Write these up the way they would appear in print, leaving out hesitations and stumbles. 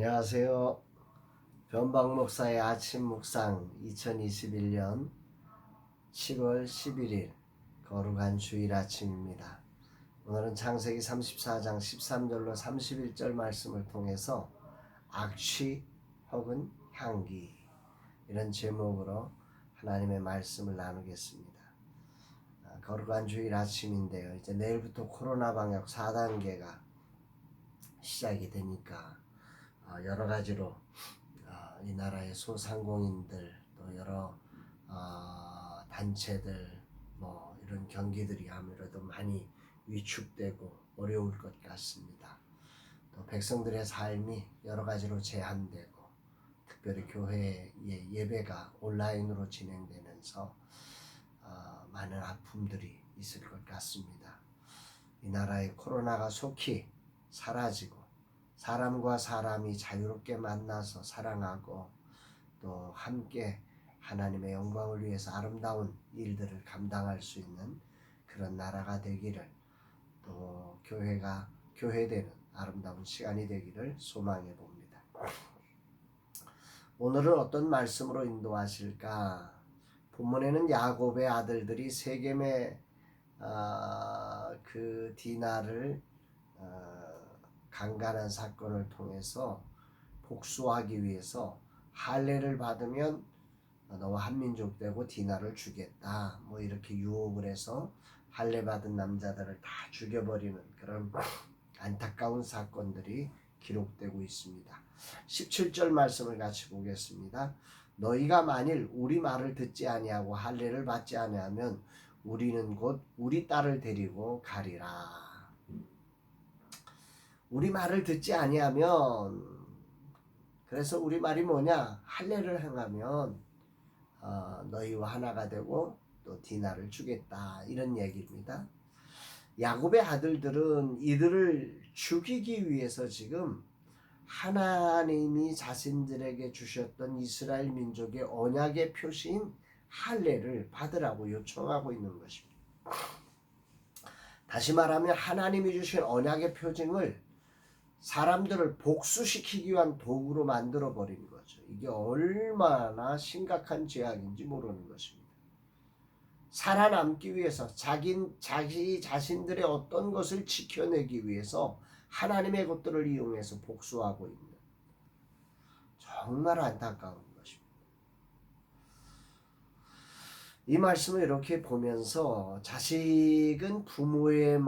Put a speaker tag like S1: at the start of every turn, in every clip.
S1: 안녕하세요. 변방 목사의 아침 묵상 2021년 7월 11일 거룩한 주일 아침입니다. 오늘은 창세기 34장 13절로 31절 말씀을 통해서 악취 혹은 향기 이런 제목으로 하나님의 말씀을 나누겠습니다. 거룩한 주일 아침인데요. 이제 내일부터 코로나 방역 4단계가 시작이 되니까 여러 가지로 이 나라의 소상공인들 또 여러 단체들 뭐 이런 경기들이 아무래도 많이 위축되고 어려울 것 같습니다. 또 백성들의 삶이 여러 가지로 제한되고 특별히 교회의 예배가 온라인으로 진행되면서 많은 아픔들이 있을 것 같습니다. 이 나라의 코로나가 속히 사라지고 사람과 사람이 자유롭게 만나서 사랑하고 또 함께 하나님의 영광을 위해서 아름다운 일들을 감당할 수 있는 그런 나라가 되기를, 또 교회가 교회되는 아름다운 시간이 되기를 소망해 봅니다. 오늘은 어떤 말씀으로 인도하실까? 본문에는 야곱의 아들들이 세겜의 그 디나를 강간한 사건을 통해서 복수하기 위해서 할례를 받으면 너와 한민족 되고 디나를 주겠다, 뭐 이렇게 유혹을 해서 할례 받은 남자들을 다 죽여버리는 그런 안타까운 사건들이 기록되고 있습니다. 17절 말씀을 같이 보겠습니다. 너희가 만일 우리 말을 듣지 아니하고 할례를 받지 아니하면 우리는 곧 우리 딸을 데리고 가리라. 우리 말을 듣지 아니하면, 그래서 우리 말이 뭐냐? 할례를 행하면 너희와 하나가 되고 또 디나를 주겠다, 이런 얘기입니다. 야곱의 아들들은 이들을 죽이기 위해서 지금 하나님이 자신들에게 주셨던 이스라엘 민족의 언약의 표시인 할례를 받으라고 요청하고 있는 것입니다. 다시 말하면 하나님이 주신 언약의 표징을 사람들을 복수시키기 위한 도구로 만들어버린 거죠. 이게 얼마나 심각한 죄악인지 모르는 것입니다. 살아남기 위해서 자기 자신들의 어떤 것을 지켜내기 위해서 하나님의 것들을 이용해서 복수하고 있는, 정말 안타까운 것입니다. 이 말씀을 이렇게 보면서 자식은 부모의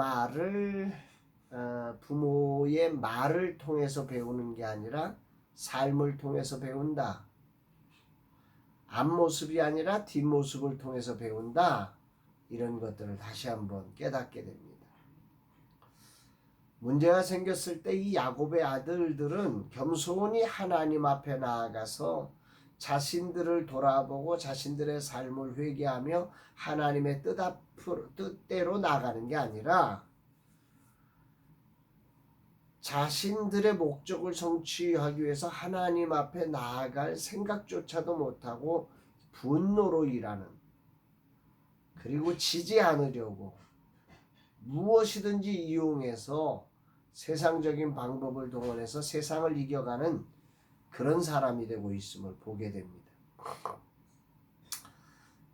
S1: 말을 통해서 배우는 게 아니라 삶을 통해서 배운다. 앞모습이 아니라 뒷모습을 통해서 배운다. 이런 것들을 다시 한번 깨닫게 됩니다. 문제가 생겼을 때 이 야곱의 아들들은 겸손히 하나님 앞에 나아가서 자신들을 돌아보고 자신들의 삶을 회개하며 하나님의 뜻대로 나가는 게 아니라 자신들의 목적을 성취하기 위해서 하나님 앞에 나아갈 생각조차도 못하고 분노로 일하는, 그리고 지지 않으려고 무엇이든지 이용해서 세상적인 방법을 동원해서 세상을 이겨가는 그런 사람이 되고 있음을 보게 됩니다.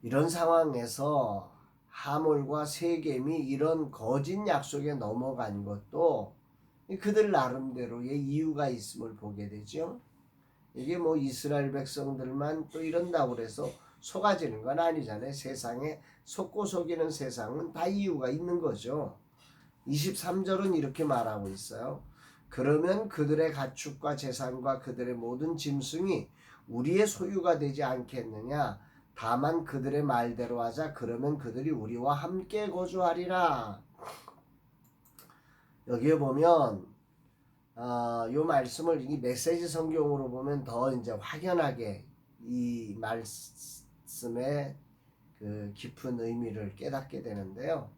S1: 이런 상황에서 하몰과 세겜이 이런 거짓 약속에 넘어간 것도 그들 나름대로의 이유가 있음을 보게 되죠. 이게 뭐 이스라엘 백성들만 또 이런다고 그래서 속아지는 건 아니잖아요. 세상에 속고 속이는 세상은 다 이유가 있는 거죠. 23절은 이렇게 말하고 있어요. 그러면 그들의 가축과 재산과 그들의 모든 짐승이 우리의 소유가 되지 않겠느냐? 다만 그들의 말대로 하자. 그러면 그들이 우리와 함께 거주하리라. 여기에 보면 이 말씀을 이 메시지 성경으로 보면 더 이제 확연하게 이 말씀의 그 깊은 의미를 깨닫게 되는데요.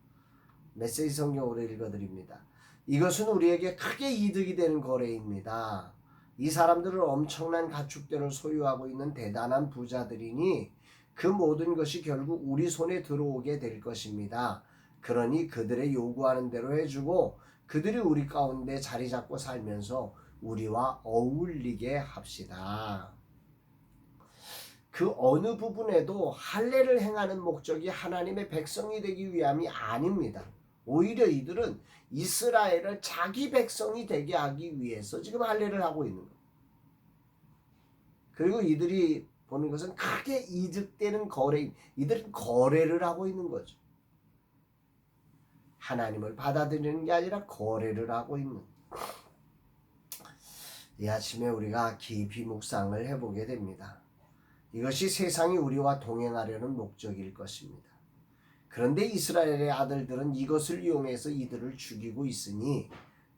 S1: 메시지 성경으로 읽어드립니다. 이것은 우리에게 크게 이득이 되는 거래입니다. 이 사람들은 엄청난 가축들을 소유하고 있는 대단한 부자들이니 그 모든 것이 결국 우리 손에 들어오게 될 것입니다. 그러니 그들의 요구하는 대로 해주고 그들이 우리 가운데 자리 잡고 살면서 우리와 어울리게 합시다. 그 어느 부분에도 할례를 행하는 목적이 하나님의 백성이 되기 위함이 아닙니다. 오히려 이들은 이스라엘을 자기 백성이 되게 하기 위해서 지금 할례를 하고 있는 거예요. 그리고 이들이 보는 것은 크게 이득되는 거래인, 이들은 거래를 하고 있는 거죠. 하나님을 받아들이는 게 아니라 거래를 하고 있는. 이 아침에 우리가 깊이 묵상을 해보게 됩니다. 이것이 세상이 우리와 동행하려는 목적일 것입니다. 그런데 이스라엘의 아들들은 이것을 이용해서 이들을 죽이고 있으니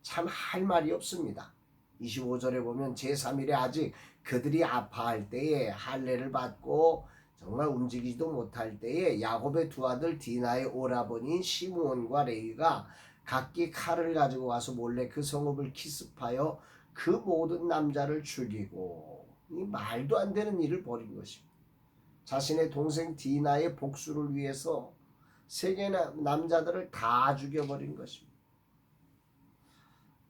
S1: 참 할 말이 없습니다. 25절에 보면 제3일에 아직 그들이 아파할 때에 할례를 받고 정말 움직이지도 못할 때에 야곱의 두 아들 디나의 오라버니인 시므온과 레위가 각기 칼을 가지고 와서 몰래 그 성읍을 기습하여 그 모든 남자를 죽이고 이 말도 안 되는 일을 벌인 것입니다. 자신의 동생 디나의 복수를 위해서 세계 남자들을 다 죽여버린 것입니다.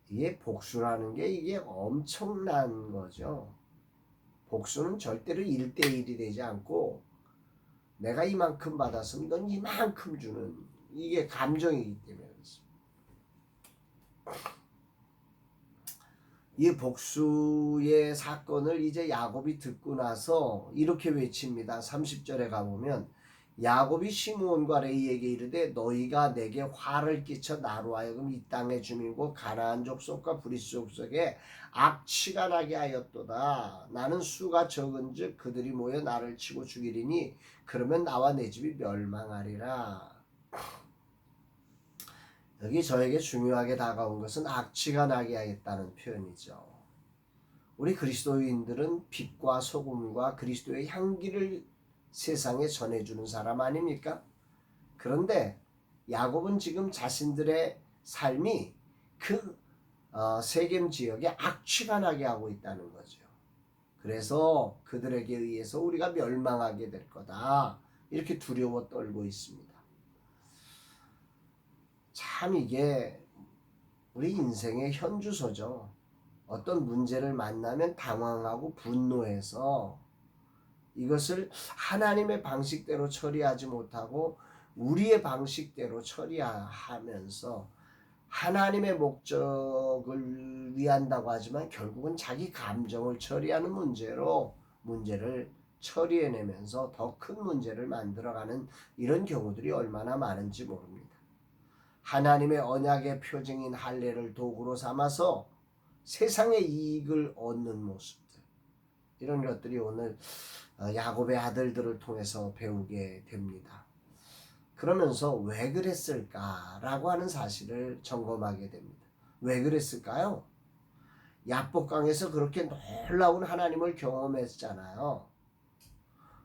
S1: 이게 복수라는 게 이게 엄청난 거죠. 복수는 절대로 1대1이 되지 않고 내가 이만큼 받았으면 넌 이만큼 주는 이게 감정이기 때문에 그렇습니다. 이 복수의 사건을 이제 야곱이 듣고 나서 이렇게 외칩니다. 30절에 가보면 야곱이 시므온과 레위에게 이르되 너희가 내게 화를 끼쳐 나로 하여금 이 땅의 주민고 가나안 족속과 브리스 족속에 악취가 나게 하였도다. 나는 수가 적은즉 그들이 모여 나를 치고 죽이리니 그러면 나와 내 집이 멸망하리라. 여기 저에게 중요하게 다가온 것은 악취가 나게 하겠다는 표현이죠. 우리 그리스도인들은 빛과 소금과 그리스도의 향기를 세상에 전해주는 사람 아닙니까? 그런데 야곱은 지금 자신들의 삶이 그 세겜 지역에 악취가 나게 하고 있다는 거죠. 그래서 그들에게 의해서 우리가 멸망하게 될 거다. 이렇게 두려워 떨고 있습니다. 참 이게 우리 인생의 현주소죠. 어떤 문제를 만나면 당황하고 분노해서 이것을 하나님의 방식대로 처리하지 못하고 우리의 방식대로 처리하면서 하나님의 목적을 위한다고 하지만 결국은 자기 감정을 처리하는 문제를 처리해내면서 더 큰 문제를 만들어가는 이런 경우들이 얼마나 많은지 모릅니다. 하나님의 언약의 표징인 할례를 도구로 삼아서 세상의 이익을 얻는 모습들, 이런 것들이 오늘 야곱의 아들들을 통해서 배우게 됩니다. 그러면서 왜 그랬을까라고 하는 사실을 점검하게 됩니다. 왜 그랬을까요? 야복강에서 그렇게 놀라운 하나님을 경험했잖아요.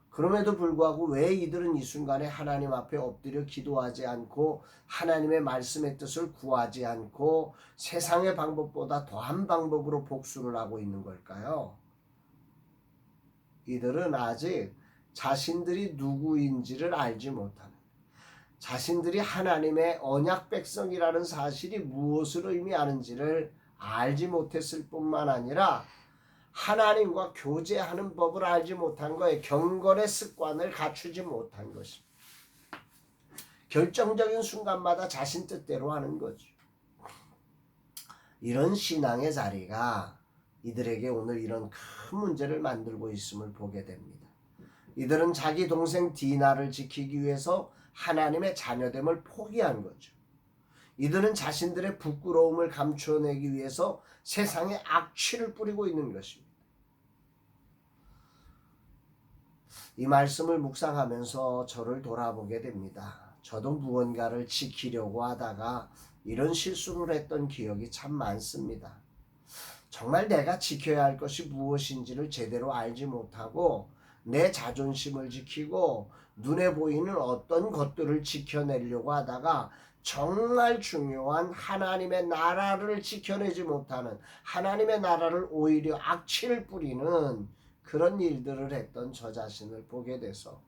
S1: 그럼에도 불구하고 왜 이들은 이 순간에 하나님 앞에 엎드려 기도하지 않고 하나님의 말씀의 뜻을 구하지 않고 세상의 방법보다 더한 방법으로 복수를 하고 있는 걸까요? 이들은 아직 자신들이 누구인지를 알지 못하는, 자신들이 하나님의 언약 백성이라는 사실이 무엇을 의미하는지를 알지 못했을 뿐만 아니라 하나님과 교제하는 법을 알지 못한 거예요. 경건의 습관을 갖추지 못한 것입니다. 결정적인 순간마다 자신 뜻대로 하는 거죠. 이런 신앙의 자리가 이들에게 오늘 이런 큰 문제를 만들고 있음을 보게 됩니다. 이들은 자기 동생 디나를 지키기 위해서 하나님의 자녀됨을 포기한 거죠. 이들은 자신들의 부끄러움을 감추어내기 위해서 세상에 악취를 뿌리고 있는 것입니다. 이 말씀을 묵상하면서 저를 돌아보게 됩니다. 저도 무언가를 지키려고 하다가 이런 실수를 했던 기억이 참 많습니다. 정말 내가 지켜야 할 것이 무엇인지를 제대로 알지 못하고 내 자존심을 지키고 눈에 보이는 어떤 것들을 지켜내려고 하다가 정말 중요한 하나님의 나라를 지켜내지 못하는, 하나님의 나라를 오히려 악취를 뿌리는 그런 일들을 했던 저 자신을 보게 돼서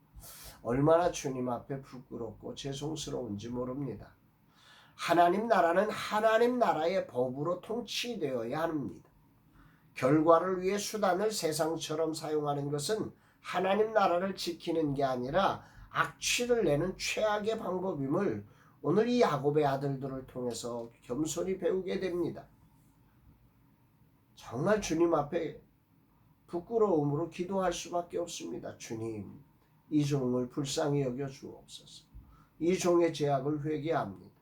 S1: 얼마나 주님 앞에 부끄럽고 죄송스러운지 모릅니다. 하나님 나라는 하나님 나라의 법으로 통치되어야 합니다. 결과를 위해 수단을 세상처럼 사용하는 것은 하나님 나라를 지키는 게 아니라 악취를 내는 최악의 방법임을 오늘 이 야곱의 아들들을 통해서 겸손히 배우게 됩니다. 정말 주님 앞에 부끄러움으로 기도할 수밖에 없습니다. 주님, 이 종을 불쌍히 여겨 주옵소서. 이 종의 죄악을 회개합니다.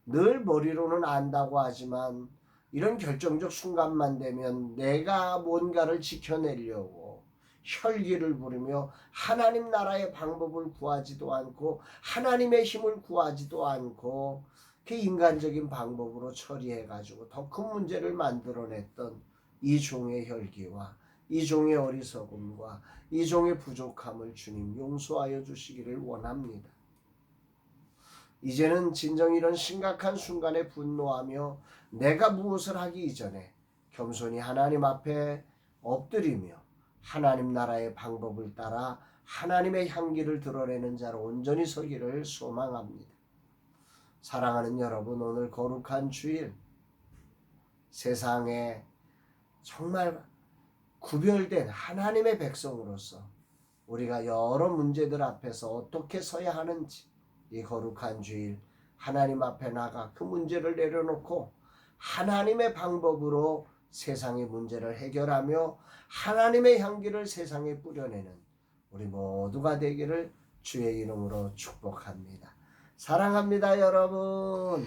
S1: 늘 머리로는 안다고 하지만 이런 결정적 순간만 되면 내가 뭔가를 지켜내려고 혈기를 부리며 하나님 나라의 방법을 구하지도 않고 하나님의 힘을 구하지도 않고 그 인간적인 방법으로 처리해가지고 더 큰 문제를 만들어냈던 이 종의 혈기와 이 종의 어리석음과 이 종의 부족함을 주님 용서하여 주시기를 원합니다. 이제는 진정 이런 심각한 순간에 분노하며 내가 무엇을 하기 이전에 겸손히 하나님 앞에 엎드리며 하나님 나라의 방법을 따라 하나님의 향기를 드러내는 자로 온전히 서기를 소망합니다. 사랑하는 여러분, 오늘 거룩한 주일, 세상에 정말 구별된 하나님의 백성으로서 우리가 여러 문제들 앞에서 어떻게 서야 하는지 이 거룩한 주일 하나님 앞에 나가 그 문제를 내려놓고 하나님의 방법으로 세상의 문제를 해결하며 하나님의 향기를 세상에 뿌려내는 우리 모두가 되기를 주의 이름으로 축복합니다. 사랑합니다, 여러분.